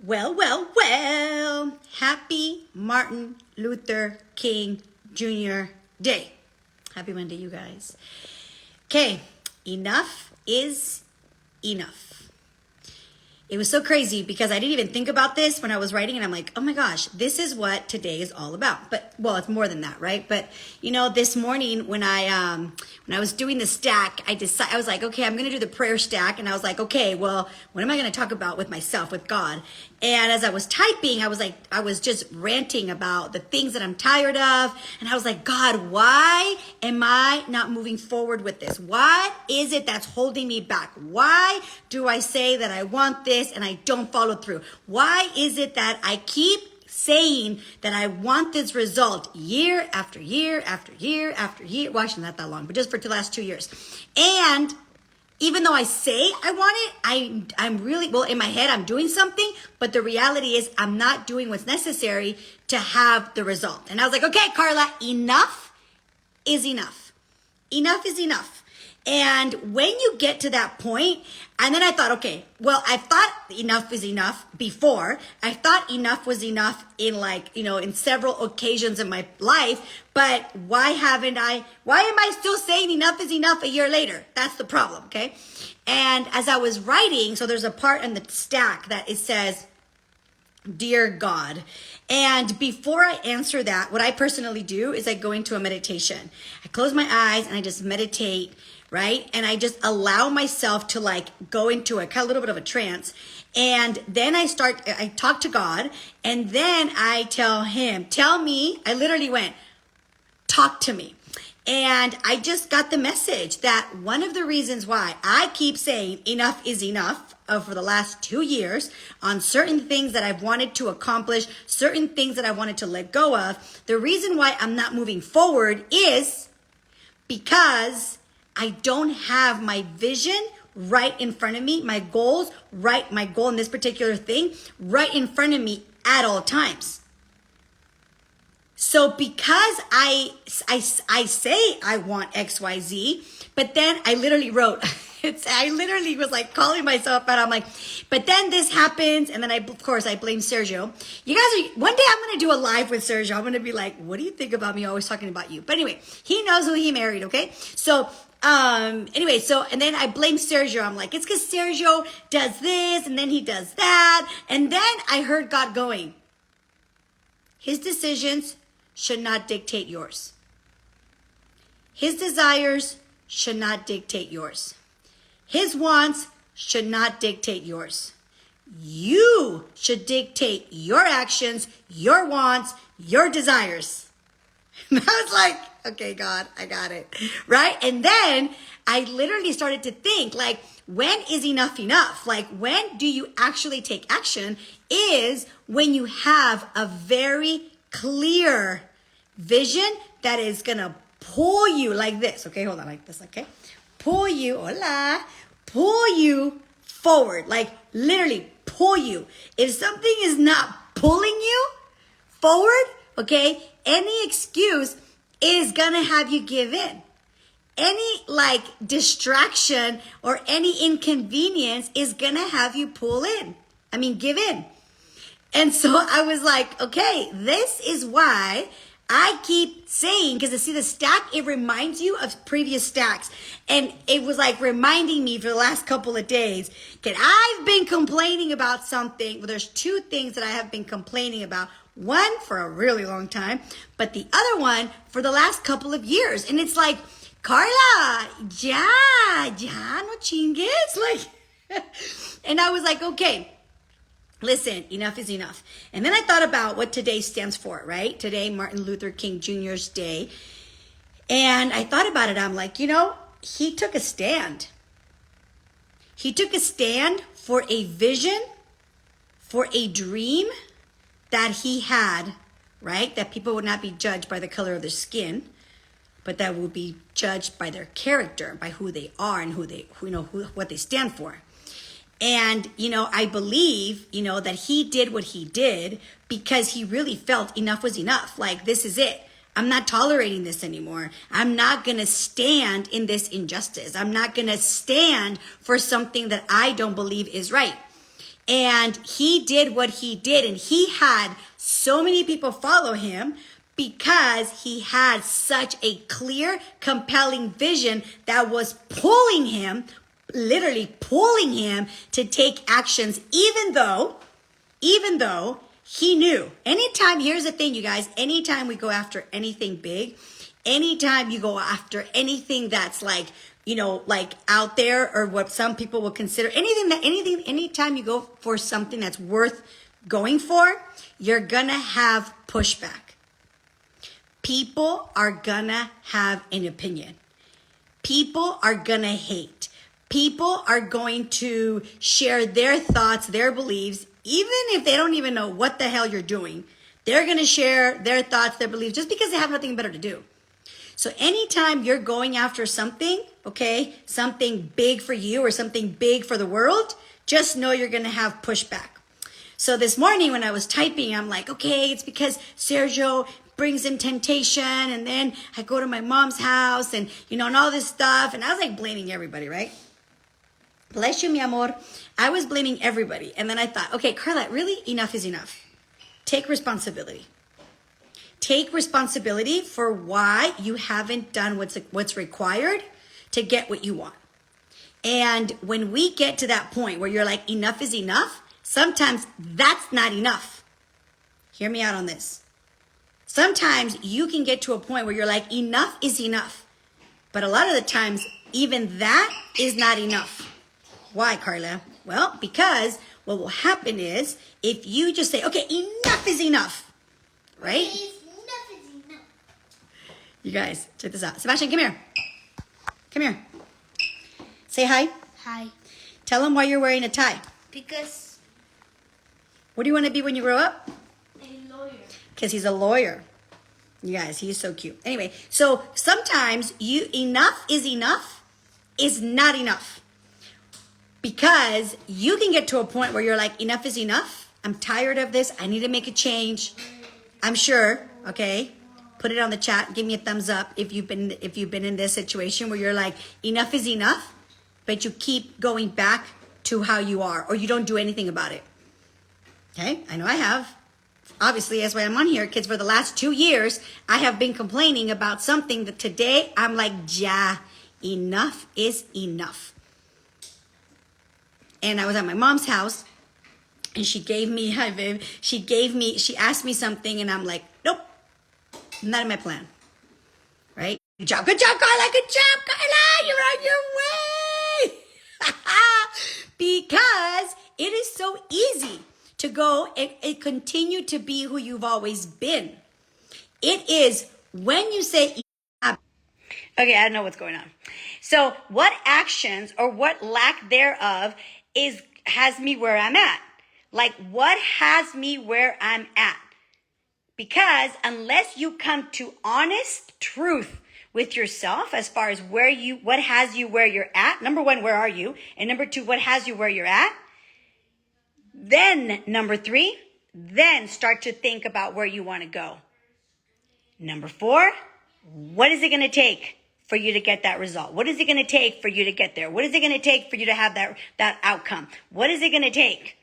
Well, well, well. Happy Martin Luther King Jr. Day. Happy Monday, you guys. Okay, enough is enough. It was so crazy because I didn't even think about this when I was writing, and I'm like, oh my gosh, this is what today is all about. But well, it's more than that, right? But this morning when I was doing the stack, I was like, okay, I'm gonna do the prayer stack, and I was like, okay, well, what am I gonna talk about with myself, with God? And as I was typing, I was just ranting about the things that I'm tired of, and I was like, God, why am I not moving forward with this? What is it that's holding me back? Why do I say that I want this and I don't follow through? Why is it that I keep saying that I want this result year after year after year after year? Well, actually not that long, but just for the last 2 years. And even though I say I want it, I'm really, well, in my head, I'm doing something, but the reality is I'm not doing what's necessary to have the result. And I was like, okay, Karla, enough is enough. Enough is enough. And when you get to that point, and then I thought, okay, well, I thought enough is enough before. I thought enough was enough in in several occasions in my life. But why am I still saying enough is enough a year later? That's the problem, okay? And as I was writing, so there's a part in the stack that it says, Dear God. And before I answer that, what I personally do is I go into a meditation. I close my eyes and I just meditate, right? And I just allow myself to go into a kind of little bit of a trance. And then I talk to God, and then I tell him, I literally went, talk to me. And I just got the message that one of the reasons why I keep saying enough is enough for the last 2 years on certain things that I've wanted to accomplish, certain things that I wanted to let go of, the reason why I'm not moving forward is because I don't have my vision right in front of me, my goals, right, my goal in this particular thing, right in front of me at all times. So because I say I want XYZ, but then I literally wrote, I literally was calling myself out. I'm like, but then this happens. And then of course I blame Sergio. You guys one day I'm going to do a live with Sergio. I'm going to be like, what do you think about me always talking about you? But anyway, he knows who he married. Okay. So, and then I blame Sergio. I'm like, it's because Sergio does this and then he does that. And then I heard God going, his decisions should not dictate yours. His desires should not dictate yours. His wants should not dictate yours. You should dictate your actions, your wants, your desires. And I was like, okay, God, I got it. Right? And then I literally started to think, when is enough enough? When do you actually take action is when you have a very clear vision that is going to pull you like this. Okay, hold on, like this, okay? Pull you forward, literally pull you. If something is not pulling you forward, okay, any excuse is going to have you give in. Any distraction or any inconvenience is going to have you give in. And so I was like, okay, this is why I keep saying, because see the stack, it reminds you of previous stacks. And it was reminding me for the last couple of days that I've been complaining about something. Well, there's 2 things that I have been complaining about. One for a really long time, but the other one for the last couple of years. And it's like, Karla, ya no chingues. And I was like, okay, listen, enough is enough. And then I thought about what today stands for, right? Today, Martin Luther King Jr.'s day. And I thought about it. I'm like, he took a stand. He took a stand for a vision, for a dream that he had, right? That people would not be judged by the color of their skin, but that would be judged by their character, by who they are and what they stand for. And, I believe, that he did what he did because he really felt enough was enough. This is it. I'm not tolerating this anymore. I'm not going to stand in this injustice. I'm not going to stand for something that I don't believe is right. And he did what he did. And he had so many people follow him because he had such a clear, compelling vision that was pulling him, literally pulling him to take actions, even though he knew. Anytime, here's the thing, you guys, anytime we go after anything big, anytime you go after anything that's like, like out there, or what some people will consider anytime you go for something that's worth going for, you're gonna have pushback. People are gonna have an opinion. People are gonna hate. People are going to share their thoughts, their beliefs, even if they don't even know what the hell you're doing. They're gonna share their thoughts, their beliefs, just because they have nothing better to do. So anytime you're going after something, okay, something big for you or something big for the world, just know you're gonna have pushback. So this morning when I was typing, I'm like, okay, it's because Sergio brings in temptation, and then I go to my mom's house, and and all this stuff, and I was like blaming everybody, right? Bless you, mi amor. I was blaming everybody, and then I thought, okay, Karla, really, enough is enough. Take responsibility. Take responsibility for why you haven't done what's required to get what you want. And when we get to that point where you're like, enough is enough, sometimes that's not enough. Hear me out on this. Sometimes you can get to a point where you're like, enough is enough. But a lot of the times, even that is not enough. Why, Karla? Well, because what will happen is, if you just say, okay, enough is enough, right? Enough is enough. You guys, check this out. Sebastian, come here. Come here. Say hi. Hi. Tell him why you're wearing a tie. Because What do you want to be when you grow up? a lawyer. Because he's a lawyer. You guys, he's so cute. Anyway, so sometimes enough is not enough. Because you can get to a point where you're like, enough is enough. I'm tired of this. I need to make a change. I'm sure, okay? Put it on the chat. Give me a thumbs up if you've been in this situation where you're like, enough is enough, but you keep going back to how you are, or you don't do anything about it. Okay? I know I have. Obviously, that's why I'm on here, kids. For the last 2 years, I have been complaining about something that today I'm like, yeah, enough is enough. And I was at my mom's house, and she gave me, hi babe, she asked me something, and I'm like, nope, not in my plan. Right? Good job, Karla, you're on your way. Because it is so easy to go and continue to be who you've always been. It is when you say, okay, I don't know what's going on. So what actions or what lack thereof has me where I'm at? Like, what has me where I'm at? Because unless you come to honest truth with yourself as far as what has you where you're at, number one, where are you? And number two, what has you where you're at? Then number three, then start to think about where you want to go. Number four, what is it going to take for you to get that result? What is it going to take for you to get there? What is it going to take for you to have that outcome? What is it going to take?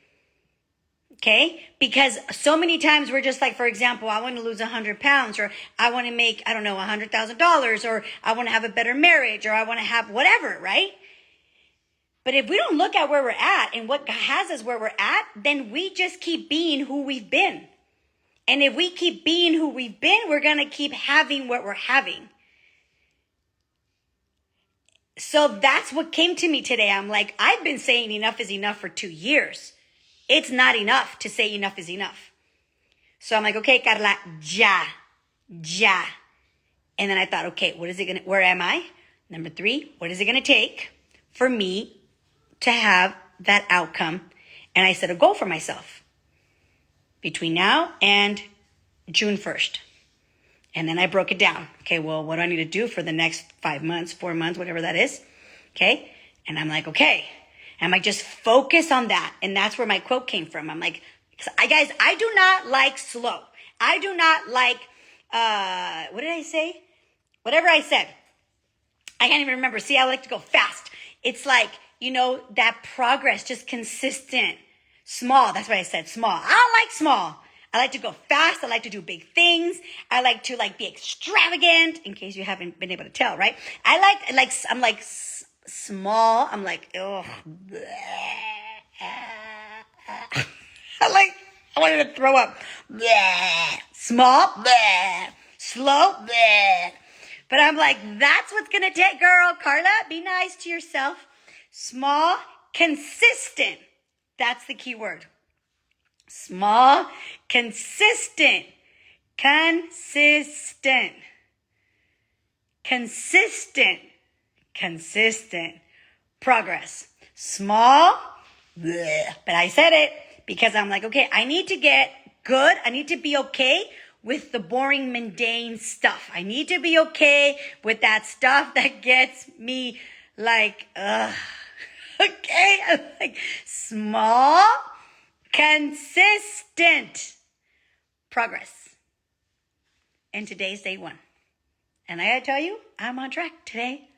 Okay? Because so many times we're just like, for example, I want to lose 100 pounds, or I want to make, I don't know, $100,000, or I want to have a better marriage, or I want to have whatever, right? But if we don't look at where we're at and what has us where we're at, then we just keep being who we've been. And if we keep being who we've been, we're going to keep having what we're having. So that's what came to me today. I'm like, I've been saying enough is enough for 2 years. It's not enough to say enough is enough. So I'm like, okay, Karla, ya. And then I thought, okay, where am I? Number three, what is it going to take for me to have that outcome? And I set a goal for myself between now and June 1st. And then I broke it down. Okay, well, what do I need to do for the next 5 months, 4 months, whatever that is? Okay. And I'm like, okay. And I'm like, just focus on that. And that's where my quote came from. I'm like, guys, I do not like slow. I do not like, what did I say? Whatever I said. I can't even remember. See, I like to go fast. It's like, that progress, just consistent. Small. That's what I said. Small. I don't like small. I like to go fast. I like to do big things. I like to be extravagant. In case you haven't been able to tell, right? I'm like small. I'm like, ugh. I wanted to throw up. Small. Slow. But I'm like, that's what's going to take, girl. Karla, be nice to yourself. Small, consistent. That's the key word. Small, consistent. Consistent. Progress. Small, bleh. But I said it because I'm like, okay, I need to get good. I need to be okay with the boring, mundane stuff. I need to be okay with that stuff that gets me like, ugh. Okay? I'm like, small, consistent progress. And today's day 1. And I gotta tell you, I'm on track today.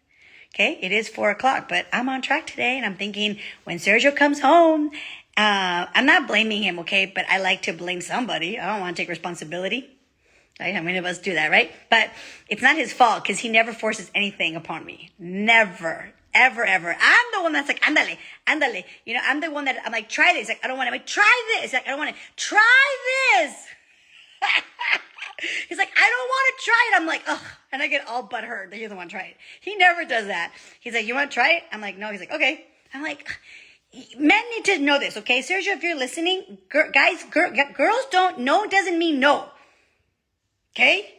Okay, it is 4:00, but I'm on track today. And I'm thinking when Sergio comes home, I'm not blaming him, okay? But I like to blame somebody. I don't want to take responsibility. Right? How many of us do that, right? But it's not his fault because he never forces anything upon me. Never. Ever. I'm the one that's like, ándale. You know, I'm the one that I'm like, try this. Like, I don't want to. Like, try this. Like, I don't want to. Try this. He's like, I don't want to try it. I'm like, ugh. And I get all butthurt that he doesn't want to try it. He never does that. He's like, you want to try it? I'm like, no. He's like, okay. I'm like, men need to know this, okay? Sergio, if you're listening, girls don't know doesn't mean no. Okay?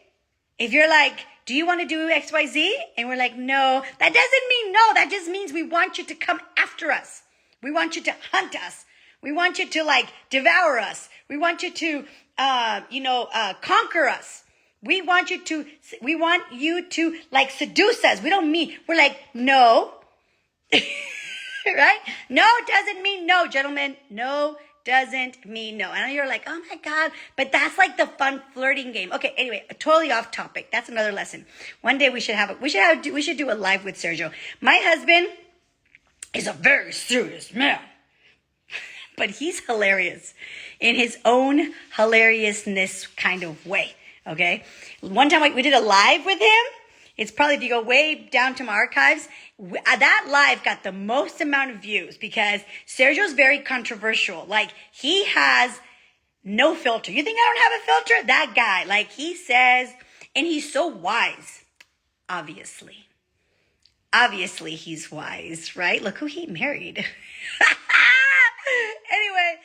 If you're like, do you want to do XYZ? And we're like, no, that doesn't mean no. That just means we want you to come after us. We want you to hunt us. We want you to devour us. We want you to, conquer us. We want you to seduce us. We're like, no. Right? No doesn't mean no, gentlemen. No doesn't mean no. And you're like, oh my God, but that's like the fun flirting game. Okay, anyway, totally off topic. That's another lesson. One day we should do a live with Sergio. My husband is a very serious man, but he's hilarious in his own hilariousness kind of way. Okay. One time we did a live with him. It's probably, if you go way down to my archives, that live got the most amount of views because Sergio's very controversial. Like, he has no filter. You think I don't have a filter? That guy, he says, and he's so wise, obviously. Obviously, he's wise, right? Look who he married. Anyway,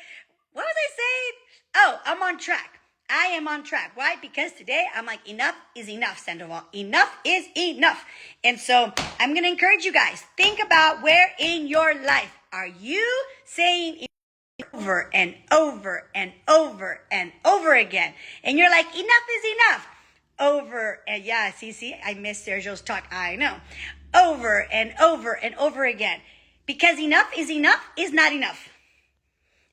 what was I saying? Oh, I'm on track. I am on track. Why? Because today I'm like, enough is enough, Sandoval. Enough is enough. And so I'm going to encourage you guys. Think about where in your life are you saying over and over and over and over again. And you're like, enough is enough. Over and see, I missed Sergio's talk. I know. Over and over and over again. Because enough is not enough.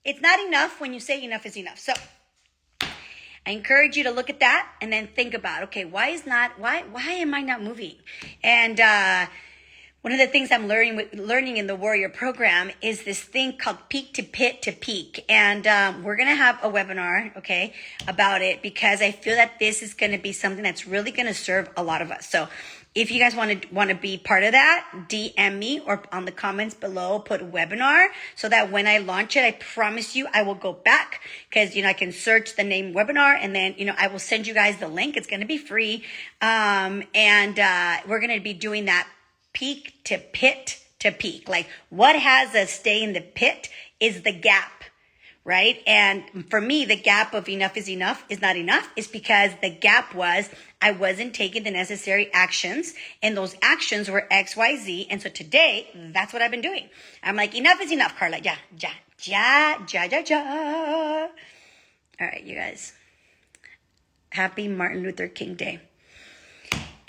It's not enough when you say enough is enough. So I encourage you to look at that and then think about, okay, why am I not moving? And one of the things I'm learning in the Warrior program is this thing called peak to pit to peak. And we're going to have a webinar, okay, about it because I feel that this is going to be something that's really going to serve a lot of us. So if you guys want to be part of that, DM me or on the comments below, put webinar so that when I launch it, I promise you I will go back because, I can search the name webinar and then, I will send you guys the link. It's going to be free. And we're going to be doing that peak to pit to peak. Like what has us stay in the pit is the gap. Right? And for me, the gap of enough is not enough is because the gap was I wasn't taking the necessary actions and those actions were X, Y, Z. And so today, that's what I've been doing. I'm like, enough is enough, Karla. Ja. All right, you guys. Happy Martin Luther King Day.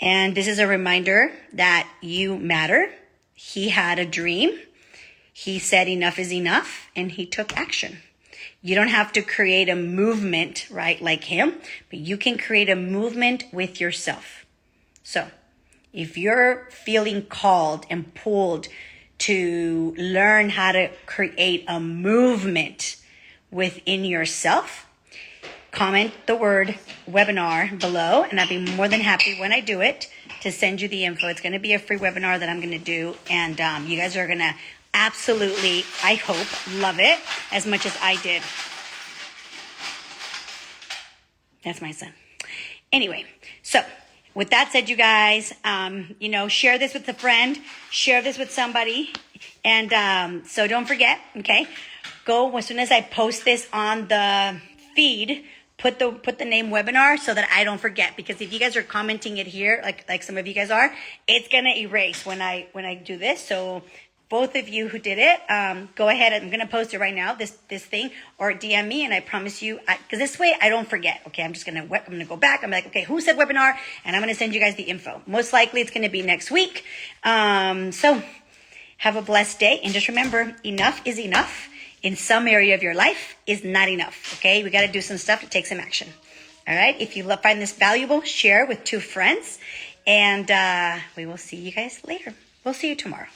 And this is a reminder that you matter. He had a dream. He said enough is enough and he took action. You don't have to create a movement, right, like him, but you can create a movement with yourself. So if you're feeling called and pulled to learn how to create a movement, within yourself, comment the word webinar below, and I'd be more than happy when I do it to send you the info. It's going to be a free webinar that I'm going to do, and you guys are going to absolutely, I hope, love it as much as I did. That's my son. Anyway, so with that said, you guys, share this with a friend, share this with somebody, and so don't forget, okay? Go as soon as I post this on the feed. Put the name webinar so that I don't forget, because if you guys are commenting it here, like some of you guys are, it's gonna erase when I do this. So both of you who did it, go ahead. I'm gonna post it right now, this thing, or DM me, and I promise you, because this way I don't forget. Okay, I'm gonna go back. I'm like, okay, who said webinar? And I'm gonna send you guys the info. Most likely it's gonna be next week. So have a blessed day, and just remember, enough is enough. In some area of your life is not enough, okay? We got to do some stuff to take some action, all right? If you find this valuable, share with 2 friends, and we will see you guys later. We'll see you tomorrow.